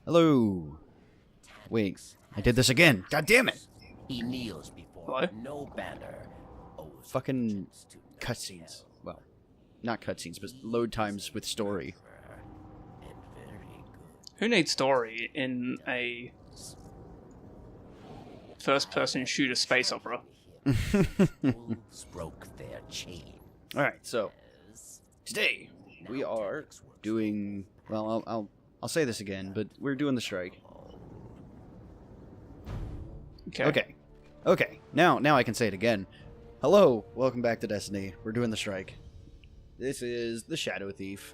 Hello. Wait, I did this again. God damn it. He kneels before What? no banner. Owes Fucking allegiance to the cutscenes. devil. Well, not cutscenes, but load times with story. And very Who needs story in a first-person shooter space opera? good. Wolves broke their chain. Alright, so today we are doing, well, I'll say this again, but we're doing the strike. Okay. Okay. Now I can say it again. Hello, welcome back to Destiny. We're doing the strike. This is the Shadow Thief.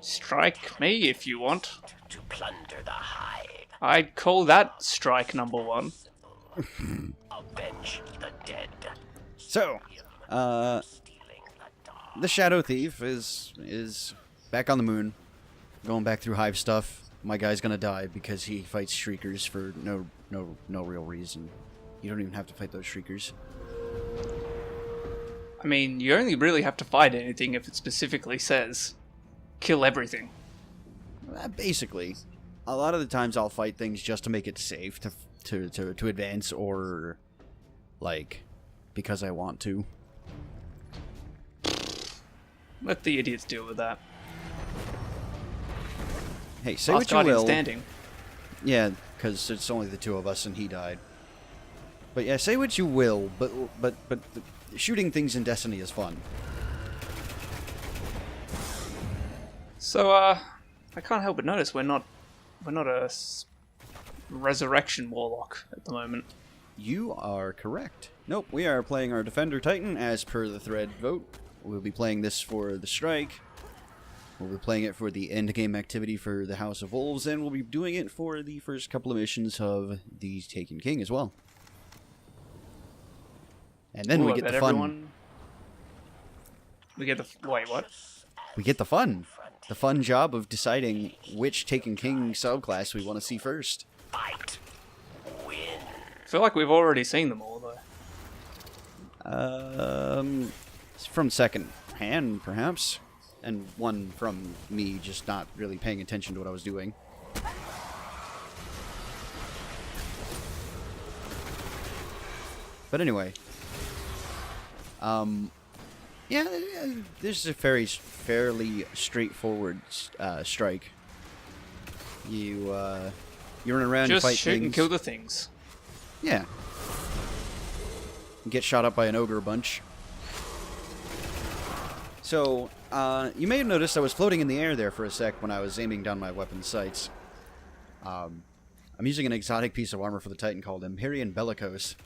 Strike me if you want. To plunder the hide. I'd call that strike number one. Avenge the dead. So, Stealing the dark. the Shadow Thief is back on the moon, going back through Hive stuff. My guy's gonna die because he fights Shriekers for no real reason. You don't even have to fight those Shriekers. I mean, you only really have to fight anything if it specifically says kill everything. Basically, a lot of the times I'll fight things just to make it safe to advance, or like because I want to. Let the idiots deal with that. Hey, say Last what you Guardian will. standing. Yeah, because it's only the two of us and he died. But yeah, say what you will, but shooting things in Destiny is fun. So, I can't help but notice we're not a resurrection warlock at the moment. You are correct. Nope, we are playing our Defender Titan as per the thread vote. We'll be playing this for the strike. We'll be playing it for the endgame activity for the House of Wolves, and we'll be doing it for the first couple of missions of the Taken King as well. And then Ooh, we I get bet the fun. everyone- We get the wait, what? We get the fun. The fun job of deciding which Taken King subclass we want to see first. Fight. Win. I feel like we've already seen them all, though. From second hand, perhaps. And one from me just not really paying attention to what I was doing. But anyway. Yeah, this is a fairly straightforward strike. You run around and Just fight shoot things. and kill the things. Yeah. Get shot up by an ogre bunch. So, you may have noticed I was floating in the air there for a sec when I was aiming down my weapon sights. I'm using an exotic piece of armor for the Titan called Empyrean Bellicose,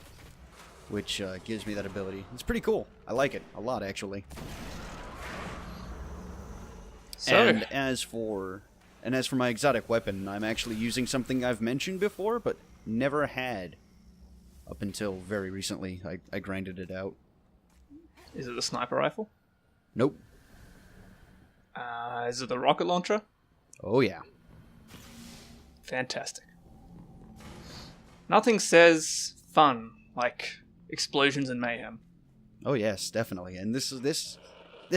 which gives me that ability. It's pretty cool. I like it a lot, actually. So, And as for my exotic weapon, I'm actually using something I've mentioned before, but never had up until very recently. I grinded it out. is it the sniper rifle? Nope. Is it the rocket launcher? Oh yeah. Fantastic. Nothing says fun like explosions and mayhem. Oh yes, definitely. And this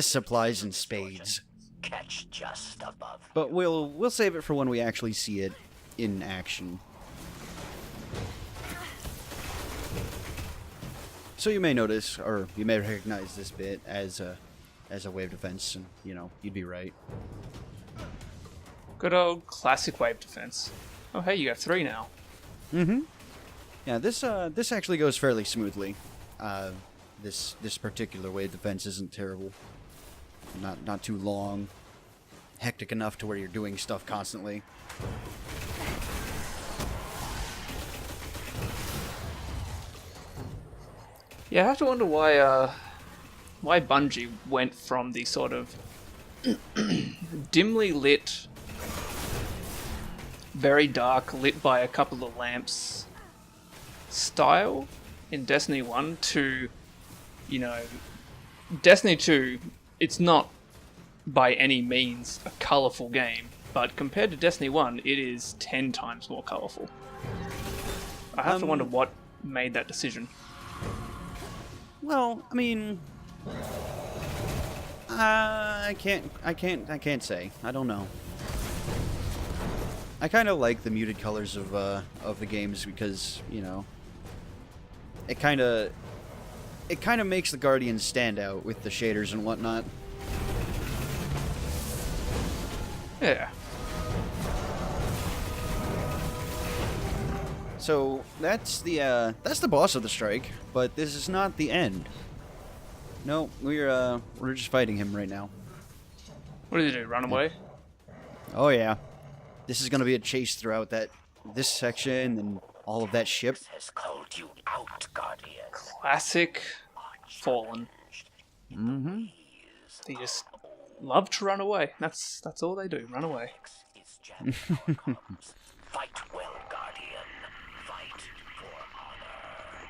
supplies in spades. Catch just above. But we'll save it for when we actually see it in action. So you may notice, or you may recognize this bit as a wave defense, and you'd be right. Good old classic wave defense. Oh hey, you have 3 now. Mm-hmm. Yeah, this actually goes fairly smoothly. This particular wave defense isn't terrible. Not too long. Hectic enough to where you're doing stuff constantly. Yeah, I have to wonder why Bungie went from the sort of dimly lit, very dark, lit by a couple of lamps style in Destiny 1 to, Destiny 2, it's not by any means a colourful game, but compared to Destiny 1, it is 10 times more colourful. I have to wonder what made that decision. Well, I mean, I can't say. I don't know. I kind of like the muted colors of the games because, you know, it kind of makes the Guardians stand out with the shaders and whatnot. Yeah. So that's the boss of the strike, but this is not the end. No, we're just fighting him right now. What did he do? Run away? Oh yeah, this is gonna be a chase throughout this section and all of that ship. Has called you out, Guardian. Classic Fallen. Mm-hmm. They just love to run away. That's all they do. Run away. Is jammed in our cause. Fight well, Guardian. Fight for honor.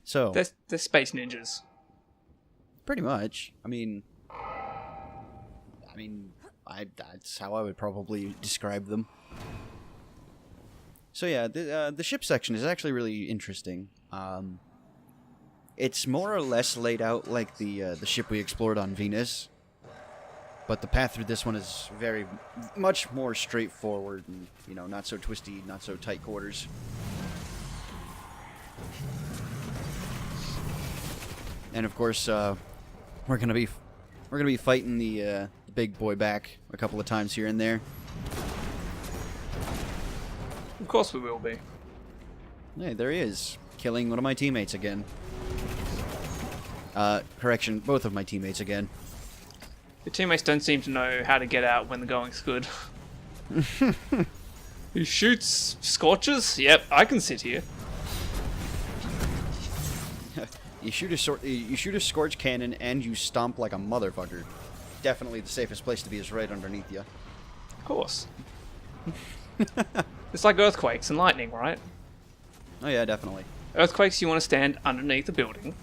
So They're space ninjas. pretty much. I mean, that's how I would probably describe them. So yeah, the ship section is actually really interesting. It's more or less laid out like the ship we explored on Venus, but the path through this one is very much more straightforward and, you know, not so twisty, not so tight quarters. And of course, we're gonna be fighting the big boy back a couple of times here and there. Of course we will be. Hey, there he is, killing one of my teammates again. Correction, both of my teammates again. Your teammates don't seem to know how to get out when the going's good. He shoots scorches? Yep, I can sit here. You shoot a scorch cannon and you stomp like a motherfucker. Definitely the safest place to be is right underneath you. Of course. It's like earthquakes and lightning, right? Oh yeah, definitely. Earthquakes, you want to stand underneath a building.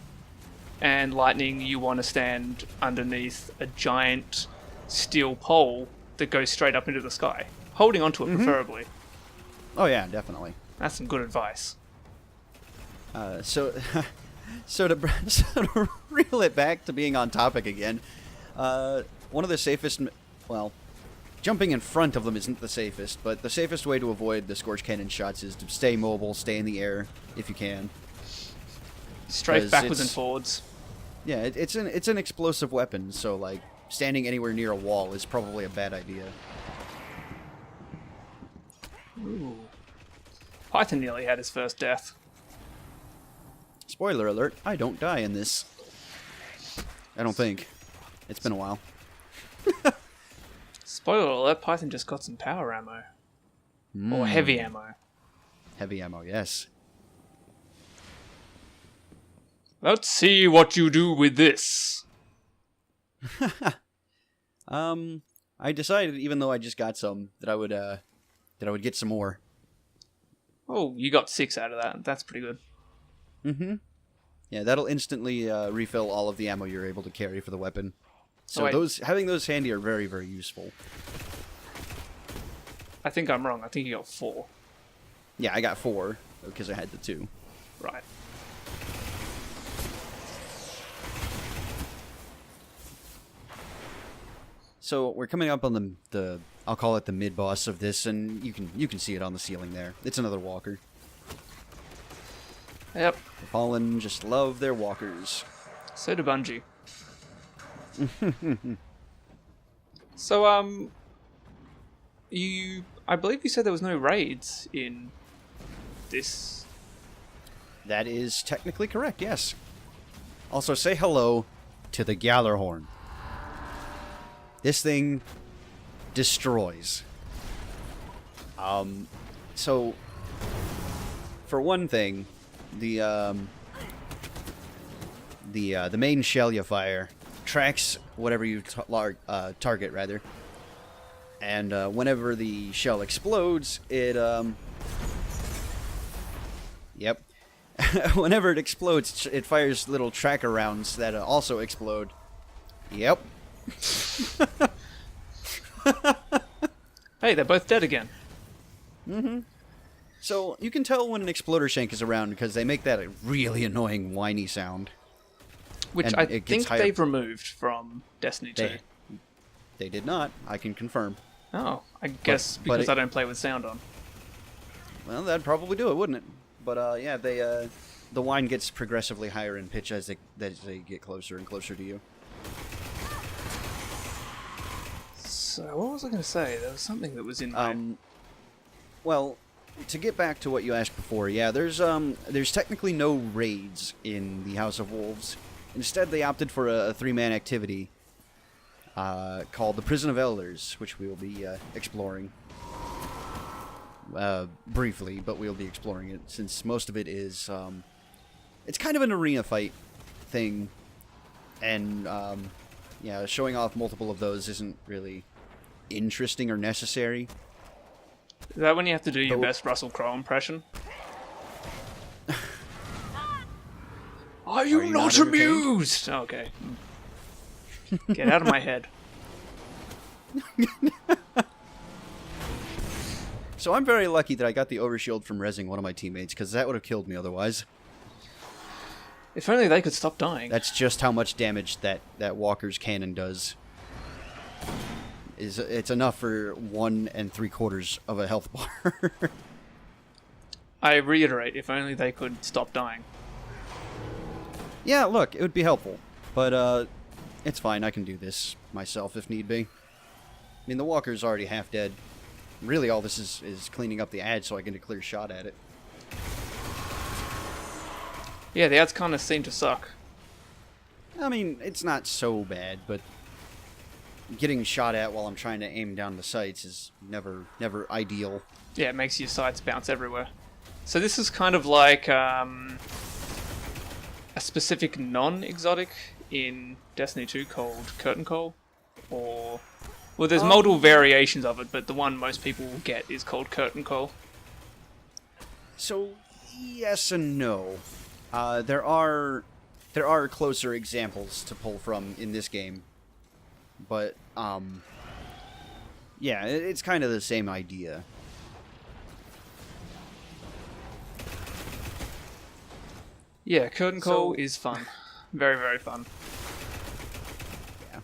And lightning, you want to stand underneath a giant steel pole that goes straight up into the sky. Holding onto it, preferably. Oh yeah, definitely. That's some good advice. So to reel it back to being on topic again, one of the safest, well, jumping in front of them isn't the safest, but the safest way to avoid the scorch cannon shots is to stay mobile, stay in the air if you can. Strafe 'Cause backwards and it's- forwards. Yeah, it's an explosive weapon, so like standing anywhere near a wall is probably a bad idea. Ooh. Python nearly had his first death. Spoiler alert, I don't die in this. I don't think. It's been a while. Spoiler alert, Python just got some power ammo. Or heavy ammo. Heavy ammo, yes. Let's see what you do with this. I decided, even though I just got some, that I would get some more. Oh, you got 6 out of that. That's pretty good. Mm-hmm. Yeah, that'll instantly refill all of the ammo you're able to carry for the weapon. So wait. having those handy are very, very useful. I think I'm wrong. I think you got 4. Yeah, I got 4 because I had the 2. Right. So we're coming up on the I'll call it the mid boss of this, and you can see it on the ceiling there. It's another walker. Yep. The Fallen just love their walkers. So do Bungie. So, I believe you said there was no raids in this. That is technically correct, yes. Also, say hello to the Gallarhorn. This thing destroys. So, for one thing, the main shell you fire tracks whatever you target, rather. And whenever the shell explodes, it yep. Whenever it explodes, it fires little tracker rounds that also explode. Yep. Hey, they're both dead again. Mm-hmm. So you can tell when an exploder shank is around because they make that a really annoying whiny sound. Which And I it gets think higher- they've removed from Destiny 2. They did not. I can confirm. Oh, I guess but because I don't play with sound on. Well, that'd probably do it, wouldn't it? But yeah, the whine gets progressively higher in pitch as they get closer and closer to you. So, what was I going to say? There was something that was in my... Well, to get back to what you asked before, yeah, there's technically no raids in the House of Wolves. Instead, they opted for a 3-man activity called the Prison of Elders, which we will be exploring briefly, but we'll be exploring it since most of it is it's kind of an arena fight thing, and yeah, showing off multiple of those isn't really interesting or necessary. Is that when you have to do your best Russell Crowe impression? Are you not amused? Okay. Get out of my head. So I'm very lucky that I got the overshield from rezzing one of my teammates, because that would have killed me otherwise. If only they could stop dying. That's just how much damage that Walker's cannon does. It's enough for 1 3/4 of a health bar. I reiterate, if only they could stop dying. Yeah, look, it would be helpful. But it's fine, I can do this myself if need be. I mean, the Walker's already half dead. Really, all this is cleaning up the ad so I get a clear shot at it. Yeah, the ads kind of seem to suck. I mean, it's not so bad, but getting shot at while I'm trying to aim down the sights is never ideal. Yeah, it makes your sights bounce everywhere. So this is kind of like a specific non-exotic in Destiny 2 called Curtain Call, or... Well, there's multiple variations of it, but the one most people will get is called Curtain Call. So, yes and no. There are closer examples to pull from in this game, but yeah, it's kind of the same idea. Yeah, Curtain Call is fun. Very, very fun. Yeah.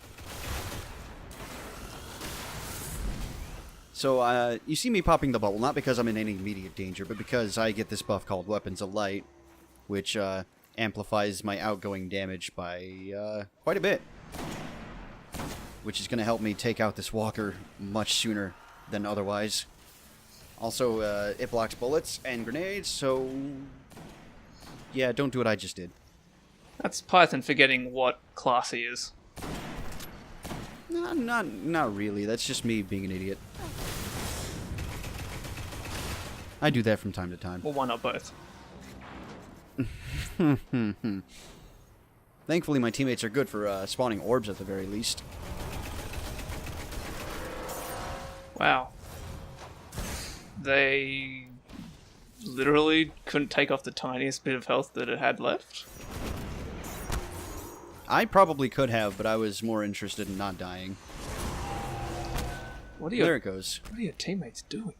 So, you see me popping the bubble, not because I'm in any immediate danger, but because I get this buff called Weapons of Light, which amplifies my outgoing damage by quite a bit. Which is going to help me take out this Walker much sooner than otherwise. Also, it blocks bullets and grenades, so... Yeah, don't do what I just did. That's Python forgetting what class he is. No, not really. That's just me being an idiot. I do that from time to time. Well, why not both? Thankfully, my teammates are good for spawning orbs at the very least. Wow. They literally couldn't take off the tiniest bit of health that it had left? I probably could have, but I was more interested in not dying. There it goes. What are your teammates doing?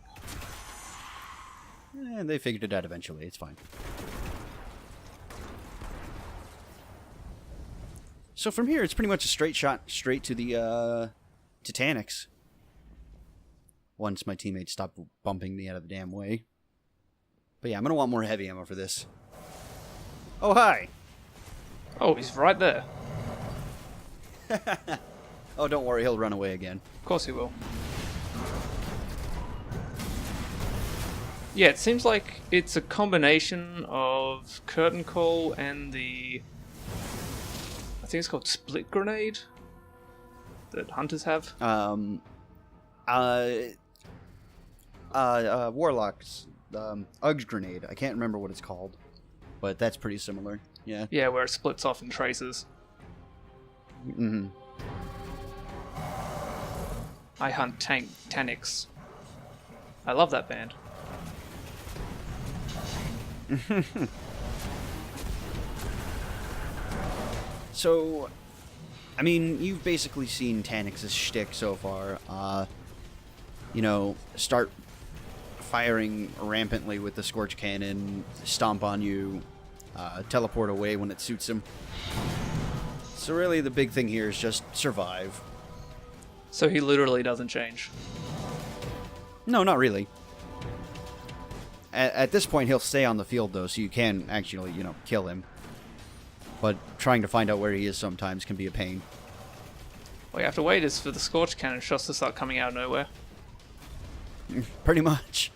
And they figured it out eventually. It's fine. So from here, it's pretty much a straight shot straight to the to Taniks. Once my teammates stop bumping me out of the damn way. But yeah, I'm gonna want more heavy ammo for this. Oh, hi! Oh, he's right there. Oh, don't worry, he'll run away again. Of course he will. Yeah, it seems like it's a combination of Curtain Call and the... I think it's called Split Grenade that hunters have. Warlock's Uggs grenade. I can't remember what it's called, but that's pretty similar. Yeah. Yeah, where it splits off in traces. Mm-hmm. I hunt Taniks. I love that band. So, I mean, you've basically seen Taniks' shtick so far. You know, start firing rampantly with the Scorch Cannon, stomp on you, teleport away when it suits him. So really, the big thing here is just survive. So he literally doesn't change. No, not really. At this point, he'll stay on the field, though, so you can actually, kill him. But trying to find out where he is sometimes can be a pain. All you have to wait is for the Scorch Cannon shots to start coming out of nowhere. Pretty much.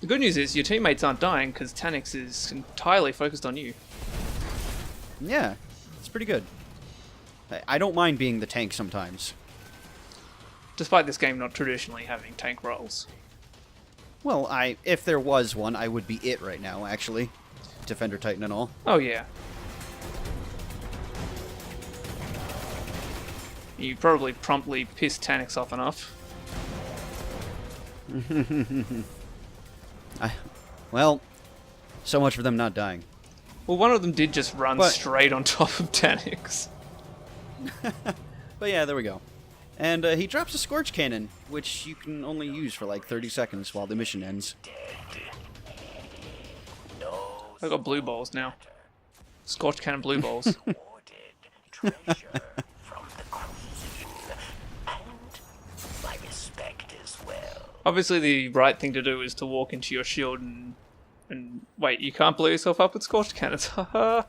The good news is your teammates aren't dying because Taniks is entirely focused on you. Yeah, it's pretty good. I don't mind being the tank sometimes. Despite this game not traditionally having tank roles. Well, if there was one, I would be it right now, actually. Defender Titan and all. Oh yeah. You probably promptly pissed Taniks off enough. Well, so much for them not dying. Well, one of them did just run straight on top of Taniks. But yeah, there we go. And he drops a Scorch Cannon, which you can only use for like 30 seconds while the mission ends. I got blue balls now. Scorch Cannon blue balls. Obviously, the right thing to do is to walk into your shield and wait. You can't blow yourself up with Scorched Cannons. Haha.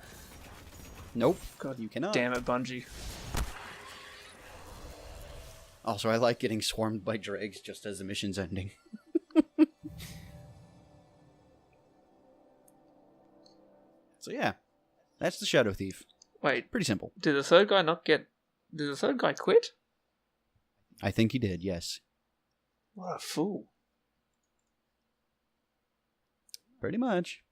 Nope. God, you cannot. Damn it, Bungie. Also, I like getting swarmed by dregs just as the mission's ending. So yeah, that's the Shadow Thief. Wait, Pretty simple. did the third guy not get... Did the third guy quit? I think he did, yes. What a fool. Pretty much.